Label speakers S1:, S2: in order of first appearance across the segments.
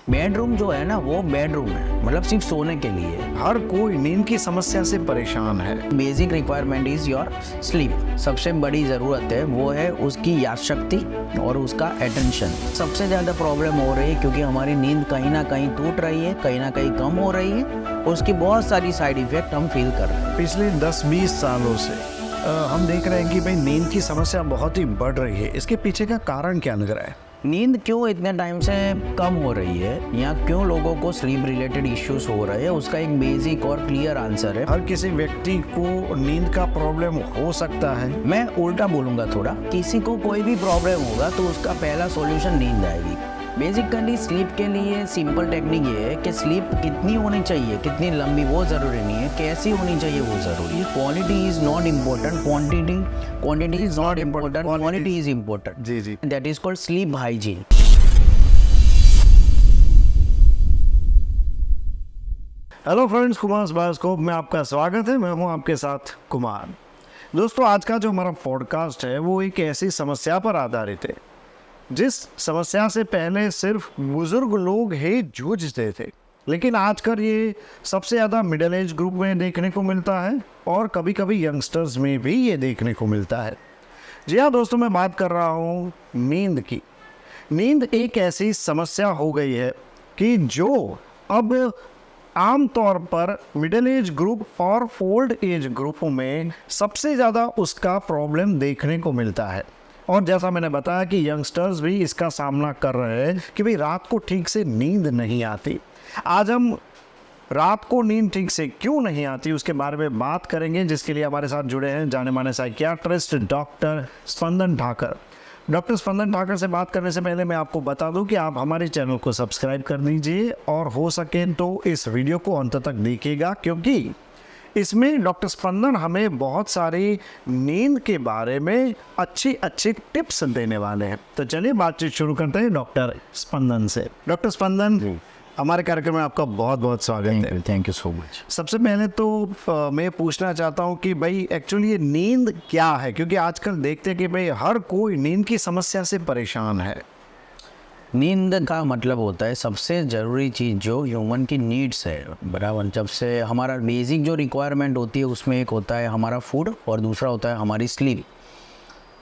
S1: Bedroom जो है ना वो बेडरूम है, मतलब सिर्फ सोने के लिए।
S2: हर कोई नींद की समस्या से परेशान है।
S1: Basic requirement is your sleep. सबसे बड़ी ज़रूरत है वो है उसकी याद शक्ति और उसका अटेंशन। सबसे ज़्यादा प्रॉब्लम हो रही है क्योंकि हमारी नींद कहीं ना कहीं टूट रही है, कहीं ना कहीं कम हो रही है और उसकी बहुत सारी साइड इफ़ेक्ट हम फील कर रहे हैं।
S2: पिछले 10-20 सालों से हम देख रहे हैं कि भाई नींद की समस्या बहुत ही बढ़ रही है। इसके पीछे का कारण क्या लग रहा है?
S1: नींद क्यों इतने टाइम से कम हो रही है या क्यों लोगों को स्लीप रिलेटेड इश्यूज हो रहे हैं, उसका एक बेसिक और क्लियर आंसर है।
S2: हर किसी व्यक्ति को नींद का प्रॉब्लम हो सकता है।
S1: मैं उल्टा बोलूँगा थोड़ा, किसी को कोई भी प्रॉब्लम होगा तो उसका पहला सॉल्यूशन नींद आएगी। बेसिकली स्लीप के लिए सिंपल टेक्निक ये है कि स्लीप कितनी होनी चाहिए, कितनी लंबी वो ज़रूरी नहीं है, कैसी होनी चाहिए वो ज़रूरी है। Quality is not important, quantity is not important, quality is important.
S2: जी जी।
S1: That is called sleep hygiene.
S2: Hello friends, Kumar bioscope में आपका स्वागत है। मैं हूं आपके साथ कुमार। दोस्तों, आज का जो हमारा पॉडकास्ट है वो एक ऐसी समस्या पर आधारित है जिस समस्या से पहले सिर्फ बुजुर्ग लोग ही जूझते थे, लेकिन आजकल ये सबसे ज़्यादा मिडिल एज ग्रुप में देखने को मिलता है और कभी कभी यंगस्टर्स में भी ये देखने को मिलता है। जी हाँ दोस्तों, मैं बात कर रहा हूँ नींद की। नींद एक ऐसी समस्या हो गई है कि जो अब आमतौर पर मिडिल एज ग्रुप और ओल्ड एज ग्रुप में सबसे ज़्यादा उसका प्रॉब्लम देखने को मिलता है। और जैसा मैंने बताया कि यंगस्टर्स भी इसका सामना कर रहे हैं कि भाई रात को ठीक से नींद नहीं आती। आज हम रात को नींद ठीक से क्यों नहीं आती उसके बारे में बात करेंगे, जिसके लिए हमारे साथ जुड़े हैं जाने माने साइकियाट्रिस्ट डॉक्टर स्पंदन ठाकर। डॉक्टर स्पंदन ठाकर से बात करने से पहले मैं आपको बता दूं कि आप हमारे चैनल को सब्सक्राइब कर दीजिए और हो सके तो इस वीडियो को अंत तक देखिएगा, क्योंकि इसमें डॉक्टर स्पंदन हमें बहुत सारी नींद के बारे में अच्छी टिप्स देने वाले हैं। तो चलिए बातचीत शुरू करते हैं डॉक्टर स्पंदन से। डॉक्टर स्पंदन, हमारे कार्यक्रम में आपका बहुत बहुत स्वागत है।
S1: Thank you so much.
S2: सबसे पहले तो मैं पूछना चाहता हूँ कि भाई एक्चुअली ये नींद क्या है, क्योंकि आजकल देखते हैं कि भाई हर कोई नींद की समस्या से परेशान है।
S1: नींद का मतलब होता है सबसे ज़रूरी चीज़ जो ह्यूमन की नीड्स है, बराबर। जब से हमारा बेसिक जो रिक्वायरमेंट होती है उसमें एक होता है हमारा फूड और दूसरा होता है हमारी स्लीप।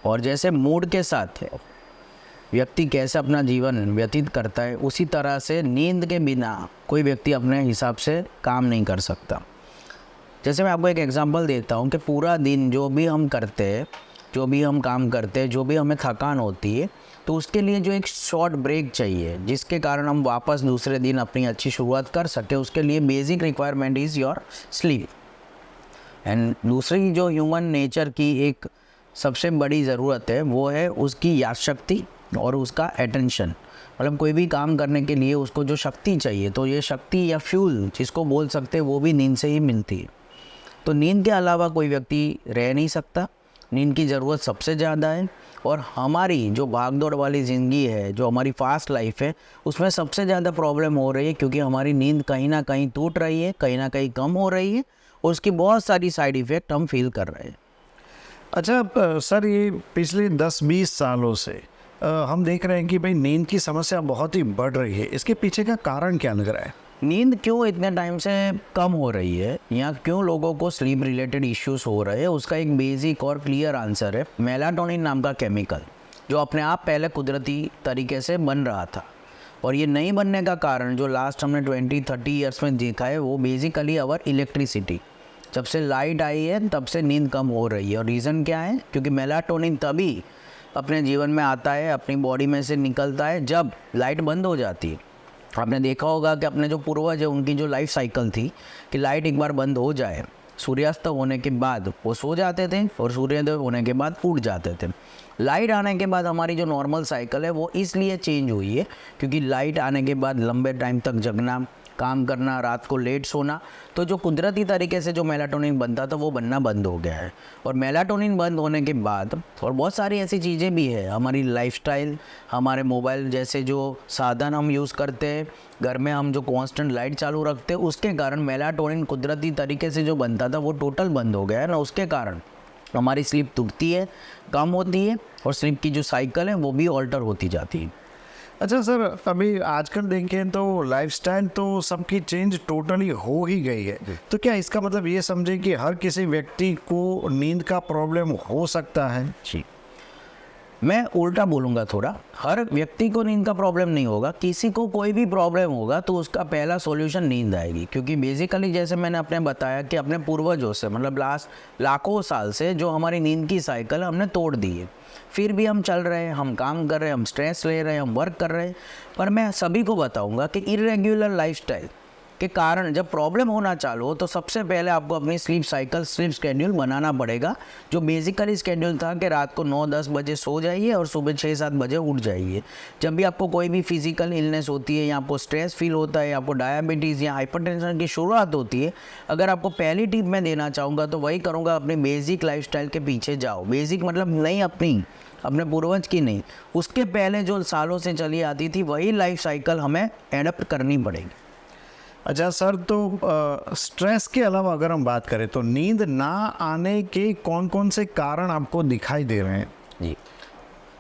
S1: और जैसे मूड के साथ है व्यक्ति कैसे अपना जीवन व्यतीत करता है, उसी तरह से नींद के बिना कोई व्यक्ति अपने हिसाब से काम नहीं कर सकता। जैसे मैं आपको एक एग्जांपल देता हूँ कि पूरा दिन जो भी हम करते हैं, जो भी हम काम करते हैं, जो भी हमें थकान होती है, तो उसके लिए जो एक शॉर्ट ब्रेक चाहिए जिसके कारण हम वापस दूसरे दिन अपनी अच्छी शुरुआत कर सके, उसके लिए basic requirement is your sleep. And दूसरी जो ह्यूमन नेचर की एक सबसे बड़ी ज़रूरत है वो है उसकी याद शक्ति और उसका अटेंशन। मतलब कोई भी काम करने के लिए उसको जो शक्ति चाहिए, तो ये शक्ति या फ्यूल जिसको बोल सकते हैं वो भी नींद से ही मिलती है। तो नींद के अलावा कोई व्यक्ति रह नहीं सकता। नींद की ज़रूरत सबसे ज़्यादा है और हमारी जो भागदौड़ वाली ज़िंदगी है, जो हमारी फास्ट लाइफ है, उसमें सबसे ज़्यादा प्रॉब्लम हो रही है क्योंकि हमारी नींद कहीं ना कहीं टूट रही है, कहीं ना कहीं कम हो रही है और उसकी बहुत सारी साइड इफ़ेक्ट हम फील कर रहे हैं।
S2: अच्छा सर, ये पिछले 10-20 सालों से हम देख रहे हैं कि भाई नींद की समस्या बहुत ही बढ़ रही है। इसके पीछे का कारण क्या लग रहा है?
S1: नींद क्यों इतने टाइम से कम हो रही है या क्यों लोगों को स्लीप रिलेटेड इश्यूज हो रहे हैं, उसका एक बेसिक और क्लियर आंसर है मेलाटोनिन नाम का केमिकल, जो अपने आप पहले कुदरती तरीके से बन रहा था। और ये नहीं बनने का कारण जो लास्ट हमने 20-30 ईयर्स में देखा है वो बेसिकली अवर इलेक्ट्रिसिटी। जब से लाइट आई है तब से नींद कम हो रही है। और रीज़न क्या है? क्योंकि मेलाटोनिन तभी अपने जीवन में आता है, अपनी बॉडी में से निकलता है जब लाइट बंद हो जाती है। आपने देखा होगा कि अपने जो पूर्वज है उनकी जो लाइफ साइकिल थी कि लाइट एक बार बंद हो जाए, सूर्यास्त होने के बाद वो सो जाते थे और सूर्योदय होने के बाद उठ जाते थे। लाइट आने के बाद हमारी जो नॉर्मल साइकिल है वो इसलिए चेंज हुई है क्योंकि लाइट आने के बाद लंबे टाइम तक जगना, काम करना, रात को लेट सोना, तो जो कुदरती तरीके से जो मेलाटोनिन बनता था वो बनना बंद हो गया है। और मेलाटोनिन बंद होने के बाद और बहुत सारी ऐसी चीज़ें भी है, हमारी लाइफस्टाइल, हमारे मोबाइल जैसे जो साधन हम यूज़ करते हैं, घर में हम जो कांस्टेंट लाइट चालू रखते हैं, उसके कारण मेलाटोनिन कुदरती तरीके से जो बनता था वो टोटल बंद हो गया है ना। उसके कारण हमारी स्लीप टूटती है, कम होती है और स्लीप की जो साइकिल है वो भी ऑल्टर होती जाती है।
S2: अच्छा सर, अभी आजकल देखें तो लाइफस्टाइल तो सबकी चेंज टोटली हो ही गई है, तो क्या इसका मतलब ये समझे कि हर किसी व्यक्ति को नींद का प्रॉब्लम हो सकता है?
S1: जी, मैं उल्टा बोलूँगा थोड़ा, हर व्यक्ति को नींद का प्रॉब्लम नहीं होगा, किसी को कोई भी प्रॉब्लम होगा तो उसका पहला सॉल्यूशन नींद आएगी। क्योंकि बेसिकली जैसे मैंने अपने बताया कि अपने पूर्वजों से मतलब लास्ट लाखों साल से जो हमारी नींद की साइकिल हमने तोड़ दी है, फिर भी हम चल रहे हैं, हम काम कर रहे हैं, हम स्ट्रेस ले रहे हैं, हम वर्क कर रहे हैं। पर मैं सभी को बताऊँगा कि इरेग्युलर लाइफस्टाइल के कारण जब प्रॉब्लम होना चालू हो तो सबसे पहले आपको अपनी स्लीप साइकिल, स्लीप स्केड्यूल बनाना पड़ेगा। जो बेसिकली स्केड्यूल था कि रात को 9-10 बजे सो जाइए और सुबह 6-7 बजे उठ जाइए। जब भी आपको कोई भी फिजिकल इलनेस होती है या आपको स्ट्रेस फील होता है या आपको डायबिटीज़ या हाइपरटेंशन की शुरुआत होती है, अगर आपको पहली टिप मैं देना चाहूँगा तो वही करूँगा, अपनी बेसिक लाइफस्टाइल के पीछे जाओ। बेसिक मतलब नहीं अपने पूर्वज की नहीं, उसके पहले जो सालों से चली आती थी वही लाइफ साइकिल हमें एडप्ट करनी पड़ेगी।
S2: अच्छा सर, तो स्ट्रेस के अलावा अगर हम बात करें तो नींद ना आने के कौन कौन से कारण आपको दिखाई दे रहे हैं?
S1: जी,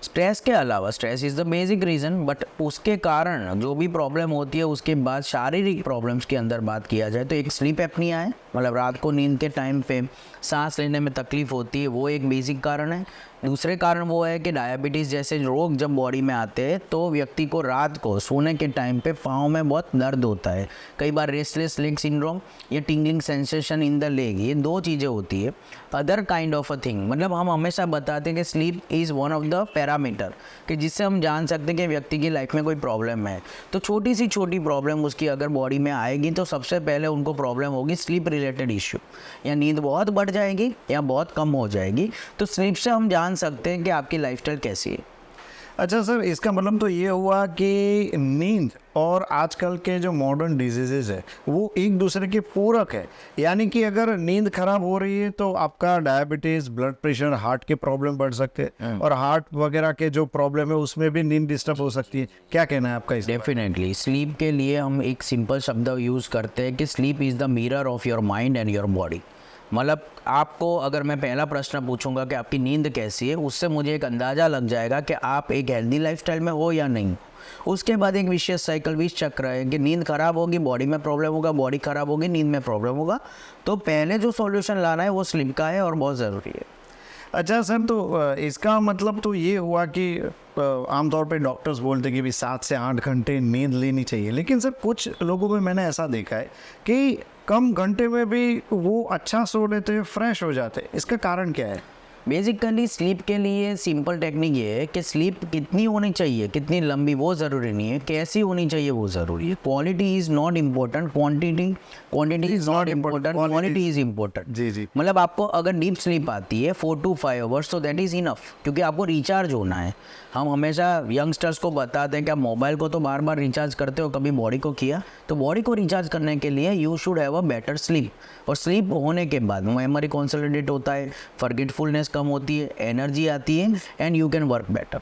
S1: स्ट्रेस के अलावा, stress is the basic reason, but उसके कारण जो भी प्रॉब्लम होती है उसके बाद शारीरिक प्रॉब्लम्स के अंदर बात किया जाए तो एक स्लीप एपनिया है, मतलब रात को नींद के टाइम पे सांस लेने में तकलीफ़ होती है, वो एक बेसिक कारण है। दूसरे कारण वो है कि डायबिटीज़ जैसे रोग जब बॉडी में आते हैं तो व्यक्ति को रात को सोने के टाइम पे पाँव में बहुत दर्द होता है, कई बार रेस्टलेस लेग सिंड्रोम या tingling sensation in the leg, ये दो चीज़ें होती है। Other kind of a thing, मतलब हम हमेशा बताते हैं कि sleep is one of the parameter कि जिससे हम जान सकते हैं कि व्यक्ति की लाइफ में कोई प्रॉब्लम है। तो छोटी सी छोटी प्रॉब्लम उसकी अगर बॉडी में आएगी तो सबसे पहले उनको प्रॉब्लम होगी स्लीप रिलेटेड इश्यू, या नींद बहुत बढ़ जाएगी या बहुत कम हो जाएगी। तो स्लीप से हम जान सकते हैं कि आपकी लाइफस्टाइल कैसी है।
S2: अच्छा सर, इसका मतलब तो ये हुआ कि नींद और आजकल के जो मॉडर्न डिजीजेज है वो एक दूसरे के पूरक है, यानी कि अगर नींद खराब हो रही है तो आपका डायबिटीज़, ब्लड प्रेशर, हार्ट के प्रॉब्लम बढ़ सकते हैं, और हार्ट वगैरह के जो प्रॉब्लम है उसमें भी नींद डिस्टर्ब हो सकती है। क्या कहना है आपका इस?
S1: डेफिनेटली स्लीप के लिए हम एक सिंपल शब्द यूज़ करते हैं कि sleep is the mirror of your mind and your body. मतलब आपको अगर मैं पहला प्रश्न पूछूंगा कि आपकी नींद कैसी है, उससे मुझे एक अंदाज़ा लग जाएगा कि आप एक हेल्दी लाइफस्टाइल में हो या नहीं। उसके बाद एक विशेष साइकिल, विश चक्र है कि नींद खराब होगी, बॉडी में प्रॉब्लम होगा, बॉडी खराब होगी, नींद में प्रॉब्लम होगा। तो पहले जो सॉल्यूशन लाना है वो स्लीप का है और बहुत ज़रूरी है।
S2: अच्छा सर, तो इसका मतलब तो ये हुआ कि आमतौर पे डॉक्टर्स बोलते हैं कि भी 7 से 8 घंटे नींद लेनी चाहिए, लेकिन सर कुछ लोगों में मैंने ऐसा देखा है कि कम घंटे में भी वो अच्छा सो लेते हैं, फ्रेश हो जाते हैं। इसका कारण क्या है?
S1: बेसिकली स्लीप के लिए सिंपल टेक्निक ये है कि स्लीप कितनी होनी चाहिए, कितनी लंबी वो ज़रूरी नहीं है, कैसी होनी चाहिए वो ज़रूरी है। Quality is not important, quantity is not important, quality is important.
S2: जी जी।
S1: मतलब आपको अगर डीप स्लीप आती है 4 to 5 आवर्स तो दैट इज़ इनफ, क्योंकि आपको रिचार्ज होना है। हम हमेशा यंगस्टर्स को बताते हैं कि आप मोबाइल को तो बार बार रिचार्ज करते हो, कभी बॉडी को किया? तो बॉडी को रिचार्ज करने के लिए you should have a better sleep, और स्लीप होने के बाद मेमोरी कंसोलिडेट होता है, फॉरगेटफुलनेस कम होती है, एनर्जी आती है and you can work better.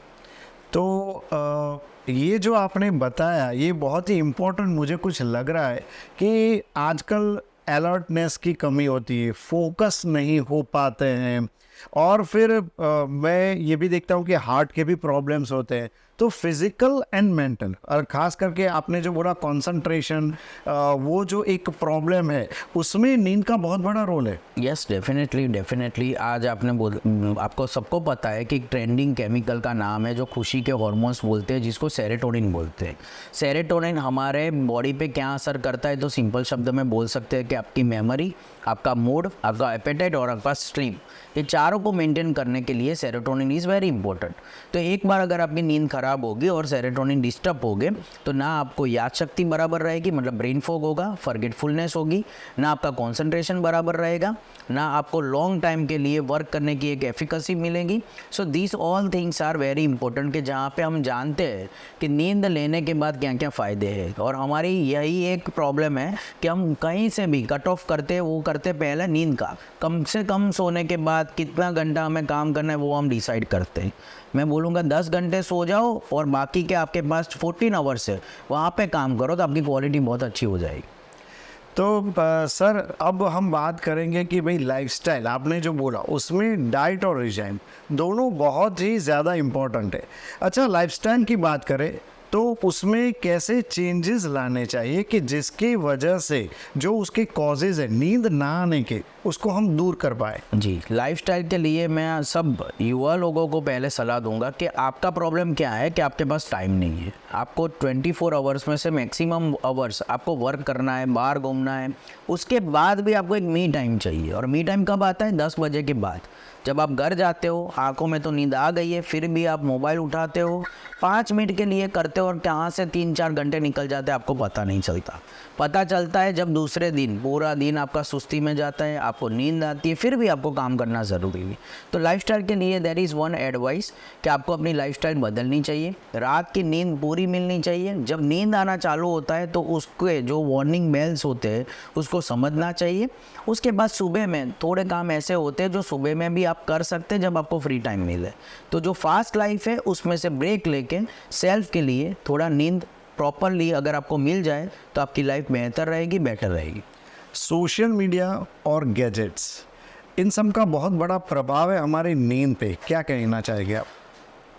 S2: तो ये जो आपने बताया ये बहुत ही इम्पोर्टेंट मुझे कुछ लग रहा है कि आजकल अलर्टनेस की कमी होती है, फोकस नहीं हो पाते हैं, और फिर मैं ये भी देखता हूँ कि हार्ट के भी प्रॉब्लम्स होते हैं। तो फिज़िकल एंड मेंटल, और ख़ास करके आपने जो बोला कंसंट्रेशन, वो जो एक प्रॉब्लम है उसमें नींद का बहुत बड़ा रोल है।
S1: यस, डेफिनेटली आज आपको सबको पता है कि एक ट्रेंडिंग केमिकल का नाम है जो खुशी के हार्मोन्स बोलते हैं, जिसको सेरोटोनिन बोलते हैं। सेरोटोनिन हमारे बॉडी पे क्या असर करता है, तो सिंपल शब्द में बोल सकते हैं कि आपकी मेमोरी, आपका मूड, आपका एपेटाइट और आपका स्लीप, ये चारों को मेंटेन करने के लिए सेरोटोनिन इज़ वेरी इंपॉर्टेंट। तो एक बार अगर आपकी नींद खराब होगी और सेरोटोनिन डिस्टर्ब हो गए तो ना आपको याद शक्ति बराबर रहेगी, मतलब ब्रेन फॉग होगा, फॉरगेटफुलनेस होगी, ना आपका कंसंट्रेशन बराबर रहेगा, ना आपको लॉन्ग टाइम के लिए वर्क करने की एक एफिकेसी मिलेगी। So this all things are very important कि जहाँ पे हम जानते हैं कि नींद लेने के बाद क्या क्या फ़ायदे हैं। और हमारी यही एक प्रॉब्लम है कि हम कहीं से भी कट ऑफ करते पहले नींद का, कम से कम सोने के बाद कितना घंटा हमें काम करना है वो हम डिसाइड करते हैं। मैं बोलूँगा 10 घंटे सो जाओ और बाकी के आपके पास 14 आवर्स है, वहाँ पे काम करो तो आपकी क्वालिटी बहुत अच्छी हो जाएगी।
S2: तो सर अब हम बात करेंगे कि भाई लाइफस्टाइल आपने जो बोला उसमें डाइट और रिजाइम दोनों बहुत ही ज़्यादा इम्पोर्टेंट है। अच्छा, लाइफस्टाइल की बात करें तो उसमें कैसे चेंजेस लाने चाहिए कि जिसकी वजह से जो उसके कॉजेज है नींद ना आने के, उसको हम दूर कर पाए।
S1: जी, लाइफस्टाइल के लिए मैं सब युवा लोगों को पहले सलाह दूंगा कि आपका प्रॉब्लम क्या है कि आपके पास टाइम नहीं है। आपको 24 आवर्स में से मैक्सिमम आवर्स आपको वर्क करना है, बाहर घूमना है, उसके बाद भी आपको एक मी टाइम चाहिए। और मी टाइम कब आता है? 10 बजे के बाद। जब आप घर जाते हो, आंखों में तो नींद आ गई है, फिर भी आप मोबाइल उठाते हो, 5 मिनट के लिए करते हो और कहाँ से 3-4 घंटे निकल जाते हैं आपको पता नहीं चलता। पता चलता है जब दूसरे दिन पूरा दिन आपका सुस्ती में जाता है, आपको नींद आती है, फिर भी आपको काम करना ज़रूरी है। तो लाइफस्टाइल के लिए देयर इज़ वन एडवाइस कि आपको अपनी लाइफस्टाइल बदलनी चाहिए। रात की नींद पूरी मिलनी चाहिए। जब नींद आना चालू होता है तो उसके जो वार्निंग बेल्स होते हैं उसको समझना चाहिए। उसके बाद सुबह में थोड़े काम ऐसे होते हैं जो सुबह में भी आप कर सकते हैं जब आपको फ्री टाइम मिले। तो जो फास्ट लाइफ है उसमें से ब्रेक लेके सेल्फ के लिए थोड़ा नींद प्रॉपरली अगर आपको मिल जाए तो आपकी लाइफ बेहतर रहेगी, बेटर रहेगी।
S2: सोशल मीडिया और गैजेट्स, इन सब का बहुत बड़ा प्रभाव है हमारी नींद पे, क्या कहना चाहेंगे आप?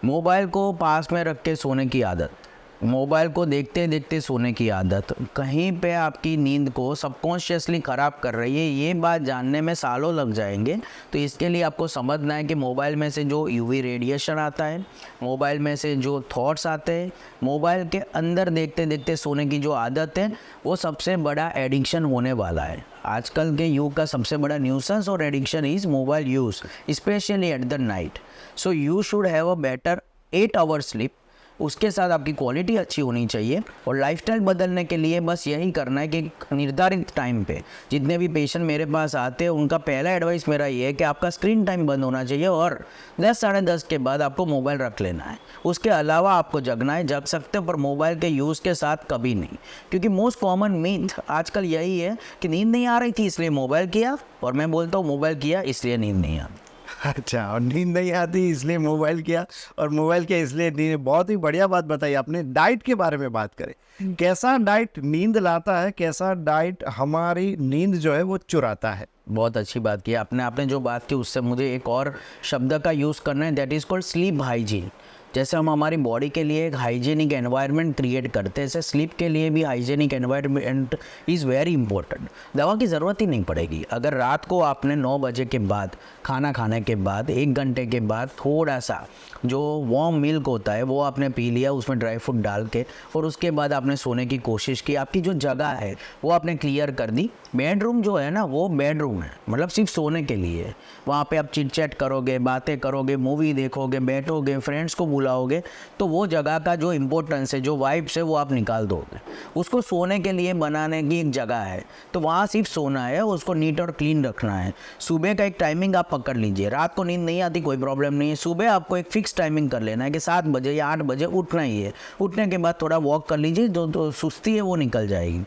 S1: मोबाइल को पास में रख के सोने की आदत, मोबाइल को देखते देखते सोने की आदत कहीं पे आपकी नींद को सबकॉन्शियसली ख़राब कर रही है। ये बात जानने में सालों लग जाएंगे। तो इसके लिए आपको समझना है कि मोबाइल में से जो यूवी रेडिएशन आता है, मोबाइल में से जो थॉट्स आते हैं, मोबाइल के अंदर देखते देखते सोने की जो आदत है, वो सबसे बड़ा एडिक्शन होने वाला है। आजकल के युग का सबसे बड़ा न्यूसेंस और addiction is mobile use, specially at the night. So you should have a better 8 hour sleep. उसके साथ आपकी क्वालिटी अच्छी होनी चाहिए। और लाइफस्टाइल बदलने के लिए बस यही करना है कि निर्धारित टाइम पे जितने भी पेशेंट मेरे पास आते हैं उनका पहला एडवाइस मेरा ये है कि आपका स्क्रीन टाइम बंद होना चाहिए और 10 साढ़े 10 के बाद आपको मोबाइल रख लेना है। उसके अलावा आपको जगना है, जग सकते हो, पर मोबाइल के यूज़ के साथ कभी नहीं। क्योंकि मोस्ट कॉमन मीथ आजकल यही है कि नींद नहीं आ रही थी इसलिए मोबाइल किया, और मैं बोलता हूँ मोबाइल किया इसलिए नींद नहीं आती।
S2: अच्छा, और नींद नहीं आती इसलिए मोबाइल किया और मोबाइल किया इसलिए नींद। बहुत ही बढ़िया बात बताई आपने। डाइट के बारे में बात करें, कैसा डाइट नींद लाता है, कैसा डाइट हमारी नींद जो है वो चुराता है?
S1: बहुत अच्छी बात की आपने जो बात की उससे मुझे एक और शब्द का यूज़ करना है, that is called sleep hygiene. जैसे हम हमारी बॉडी के लिए एक हाइजीनिक एनवायरनमेंट क्रिएट करते हैं, ऐसे स्लीप के लिए भी hygienic environment is very important. दवा की ज़रूरत ही नहीं पड़ेगी। अगर रात को आपने 9 बजे के बाद खाना खाने के बाद 1 घंटे के बाद थोड़ा सा जो वार्म मिल्क होता है वो आपने पी लिया उसमें ड्राई फ्रूट डाल के, और उसके बाद आपने सोने की कोशिश की, आपकी जो जगह है वो आपने क्लियर कर दी। बेडरूम जो है ना वो बेडरूम है, मतलब सिर्फ सोने के लिए। वहाँ पे आप चिट चैट करोगे, बातें करोगे, मूवी देखोगे, बैठोगे, फ्रेंड्स को बुलाओगे, तो वो जगह का जो इम्पोर्टेंस है, जो वाइब्स है वो आप निकाल दोगे। उसको सोने के लिए बनाने की एक जगह है, तो वहाँ सिर्फ सोना है, उसको नीट और क्लीन रखना है। सुबह का एक टाइमिंग आप पकड़ लीजिए। रात को नींद नहीं आती कोई प्रॉब्लम नहीं है, सुबह आपको एक फिक्स टाइमिंग कर लेना है कि 7 बजे या 8 बजे उठना ही है। उठने के बाद थोड़ा वॉक कर लीजिए, जो सुस्ती है वो निकल जाएगी।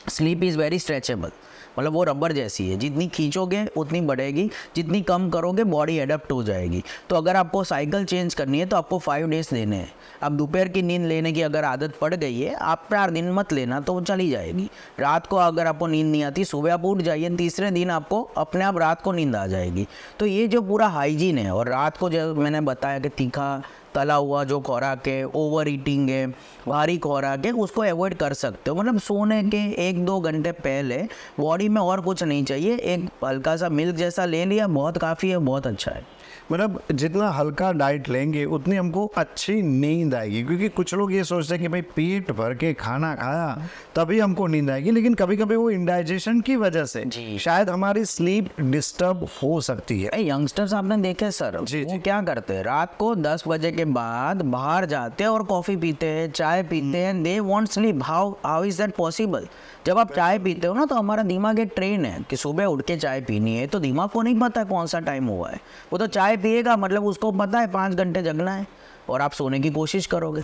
S1: स्लीप इज़ वेरी स्ट्रेचेबल, मतलब वो रबर जैसी है, जितनी खींचोगे उतनी बढ़ेगी, जितनी कम करोगे बॉडी एडप्ट हो जाएगी। तो अगर आपको साइकिल चेंज करनी है तो आपको 5 डेज़ देने हैं। अब दोपहर की नींद लेने की अगर आदत पड़ गई है, आप 4 दिन मत लेना तो वो चली जाएगी। रात को अगर आपको नींद नहीं आती, सुबह आप उठ जाइए, तीसरे दिन आपको अपने आप रात को नींद आ जाएगी। तो ये जो पूरा हाइजीन है, और रात को जो मैंने बताया कि तीखा तला हुआ जो खुराक है, ओवर ईटिंग है, भारी खुराक है, उसको अवॉइड कर सकते हो। मतलब सोने के 1-2 घंटे पहले बॉडी में और कुछ नहीं चाहिए, एक हल्का सा मिल्क जैसा ले लिया, बहुत काफ़ी है, बहुत अच्छा है।
S2: मतलब जितना हल्का डाइट लेंगे उतनी हमको अच्छी नींद आएगी। क्योंकि कुछ लोग ये सोचते हैं कि भाई पेट भर के खाना खाया तभी हमको नींद आएगी, लेकिन कभी कभी वो इंडाइजेशन की वजह से शायद हमारी स्लीप डिस्टर्ब हो सकती है।
S1: यंगस्टर्स आपने देखे सर, वो क्या करते हैं, रात को 10 बजे के बाद बाहर जाते हैं और कॉफ़ी पीते हैं, चाय पीते हैं, they want sleep. How is that possible? जब आप चाय पीते हो ना तो हमारा दिमाग एक ट्रेन है कि सुबह उठ के चाय पीनी है, तो दिमाग को नहीं पता कौन सा टाइम हुआ है, वो तो चाय पिएगा, मतलब उसको पता है 5 घंटे जगना है, और आप सोने की कोशिश करोगे,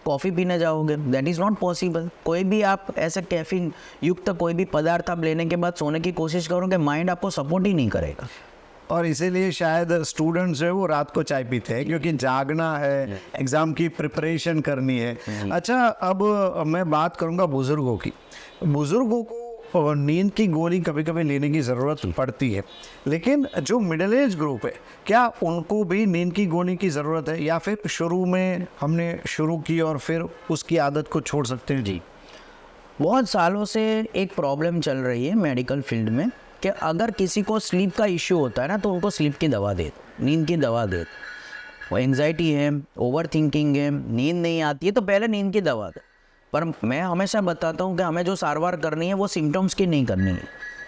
S1: कॉफ़ी पीने जाओगे, दैट इज़ नॉट पॉसिबल। कोई भी आप ऐसे कैफीन युक्त कोई भी पदार्थ आप लेने के बाद सोने की कोशिश करोगे, माइंड आपको सपोर्ट ही नहीं करेगा।
S2: और इसीलिए शायद स्टूडेंट्स जो है वो रात को चाय पीते हैं, क्योंकि जागना है, एग्ज़ाम की प्रिपरेशन करनी है। अच्छा, अब मैं बात करूंगा बुज़ुर्गों की। बुज़ुर्गों को नींद की गोली कभी कभी लेने की ज़रूरत पड़ती है, लेकिन जो मिडिल एज ग्रुप है क्या उनको भी नींद की गोली की ज़रूरत है, या फिर शुरू में हमने शुरू की और फिर उसकी आदत को छोड़ सकते हैं?
S1: जी, बहुत सालों से एक प्रॉब्लम चल रही है मेडिकल फील्ड में कि अगर किसी को स्लीप का इश्यू होता है ना, तो उनको स्लीप की दवा दे, नींद की दवा दे। वो एंजाइटी है, ओवर थिंकिंग है, नींद नहीं आती है, तो पहले नींद की दवा दे। पर मैं हमेशा बताता हूँ कि हमें जो सारवार करनी है वो सिम्टम्स की नहीं करनी है,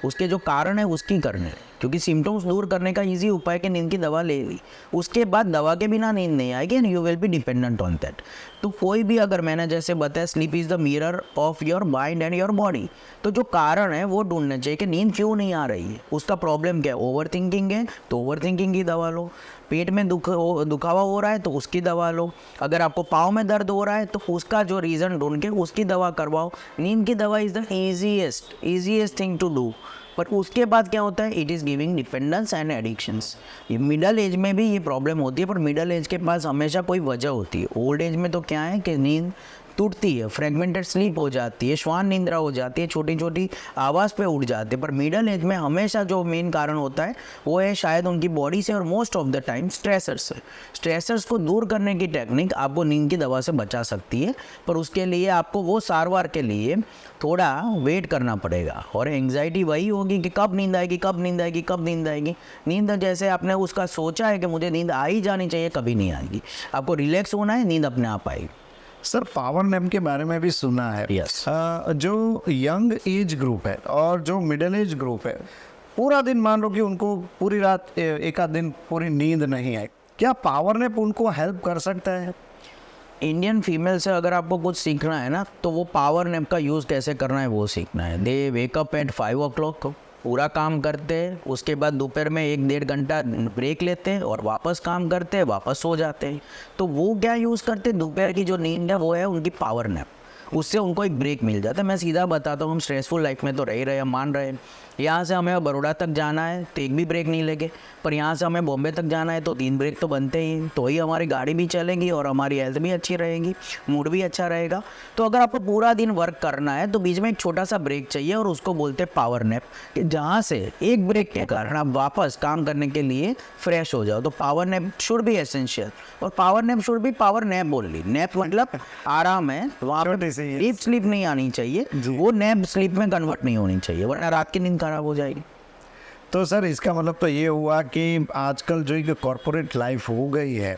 S1: उसके जो कारण है उसकी करनी है। क्योंकि सिम्टम्स दूर करने का इजी उपाय कि नींद की दवा ले ली, उसके बाद दवा के बिना नींद नहीं आएगी and you will be dependent on that. तो कोई भी, अगर मैंने जैसे बताया sleep is the mirror of your mind and your body, तो जो कारण है वो ढूंढना चाहिए कि नींद क्यों नहीं आ रही है, उसका प्रॉब्लम क्या है। ओवर थिंकिंग है तो ओवर थिंकिंग की दवा लो, पेट में दुखावा हो रहा है तो उसकी दवा लो, अगर आपको पाँव में दर्द हो रहा है तो उसका जो रीज़न ढूंढ के उसकी दवा करवाओ। नींद की दवा is the easiest thing to do. पर उसके बाद क्या होता है, it is giving dependence and addictions. ये मिडल एज में भी ये प्रॉब्लम होती है, पर मिडल एज के पास हमेशा कोई वजह होती है। ओल्ड एज में तो क्या है कि नींद टूटती है, फ्रेगमेंटेड स्लीप हो जाती है, श्वान निंद्रा हो जाती है, छोटी छोटी आवाज़ पे उठ जाते हैं। पर मिडल एज में हमेशा जो मेन कारण होता है वो है शायद उनकी बॉडी से और most of the time stressors से। स्ट्रेसर्स को दूर करने की टेक्निक आपको नींद की दवा से बचा सकती है, पर उसके लिए आपको वो सारवार के लिए थोड़ा वेट करना पड़ेगा। और एंग्जाइटी वही होगी कि कब नींद आएगी, कब नींद आएगी, कब नींद आएगी। नींद जैसे आपने उसका सोचा है कि मुझे नींद आ ही जानी चाहिए, कभी नहीं आएगी। आपको रिलैक्स होना है, नींद अपने आप आएगी।
S2: सर, पावर नैप के बारे में भी सुना है।
S1: Yes.
S2: जो यंग एज ग्रुप है और जो मिडिल एज ग्रुप है, पूरा दिन मान लो कि उनको पूरी रात एक आध दिन पूरी नींद नहीं आई, क्या पावर नैप उनको हेल्प कर सकता है?
S1: इंडियन फीमेल से अगर आपको कुछ सीखना है ना, तो वो पावर नैप का यूज़ कैसे करना है वो सीखना है। दे वेकअप एट 5 o'clock, पूरा काम करते हैं, उसके बाद दोपहर में 1-1.5 घंटा ब्रेक लेते हैं और वापस काम करते हैं, वापस सो जाते हैं। तो वो क्या यूज़ करते हैं, दोपहर की जो नींद है वो है उनकी पावर नैप। उससे उनको एक ब्रेक मिल जाता है। मैं सीधा बताता हूँ, हम स्ट्रेसफुल लाइफ में तो रह रहे हैं, हम मान रहे हैं यहाँ से हमें बड़ौदा तक जाना है तो एक भी ब्रेक नहीं लगे, पर यहाँ से हमें बॉम्बे तक जाना है तो 3 ब्रेक तो बनते ही हैं, तो ही हमारी गाड़ी भी चलेगी और हमारी हेल्थ भी अच्छी रहेगी, मूड भी अच्छा रहेगा। तो अगर आपको पूरा दिन वर्क करना है तो बीच में एक छोटा सा ब्रेक चाहिए और उसको बोलते हैं पावर नैप, कि जहाँ से एक ब्रेक के कारण आप वापस काम करने के लिए फ्रेश हो जाओ। तो power nap should be essential, और power nap should be power nap बोल ली। नैप मतलब आराम है, वहाँ पर डीप स्लीप नहीं आनी चाहिए, वो नैप स्लीप में कन्वर्ट नहीं होनी चाहिए, वरना रात की नींद खराब हो जाएगी।
S2: तो सर, इसका मतलब तो ये हुआ कि आजकल जो एक कॉर्पोरेट लाइफ हो गई है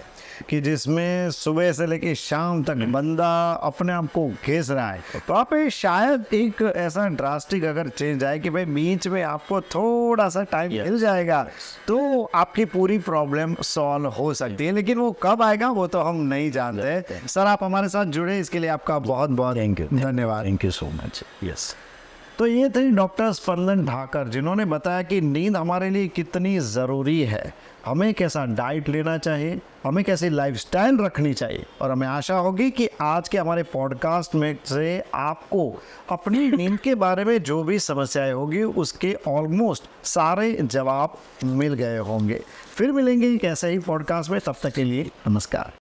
S2: कि जिसमें सुबह से लेके शाम तक बंदा अपने आप को घिस रहा है, तो आप शायद एक ऐसा ड्रास्टिक अगर चेंज आए कि भाई बीच में आपको थोड़ा सा टाइम मिल जाएगा तो आपकी पूरी प्रॉब्लम सॉल्व हो सकती है। लेकिन वो कब आएगा वो तो हम नहीं जानते। सर, आप हमारे साथ जुड़े इसके लिए आपका बहुत बहुत धन्यवाद।
S1: Thank you so much. Yes,
S2: तो ये थे डॉक्टर स्पंदन ठाकर, जिन्होंने बताया कि नींद हमारे लिए कितनी ज़रूरी है, हमें कैसा डाइट लेना चाहिए, हमें कैसी लाइफस्टाइल रखनी चाहिए। और हमें आशा होगी कि आज के हमारे पॉडकास्ट में से आपको अपनी नींद के बारे में जो भी समस्याएं होगी उसके ऑलमोस्ट सारे जवाब मिल गए होंगे। फिर मिलेंगे एक ऐसे ही पॉडकास्ट में, तब तक के लिए नमस्कार।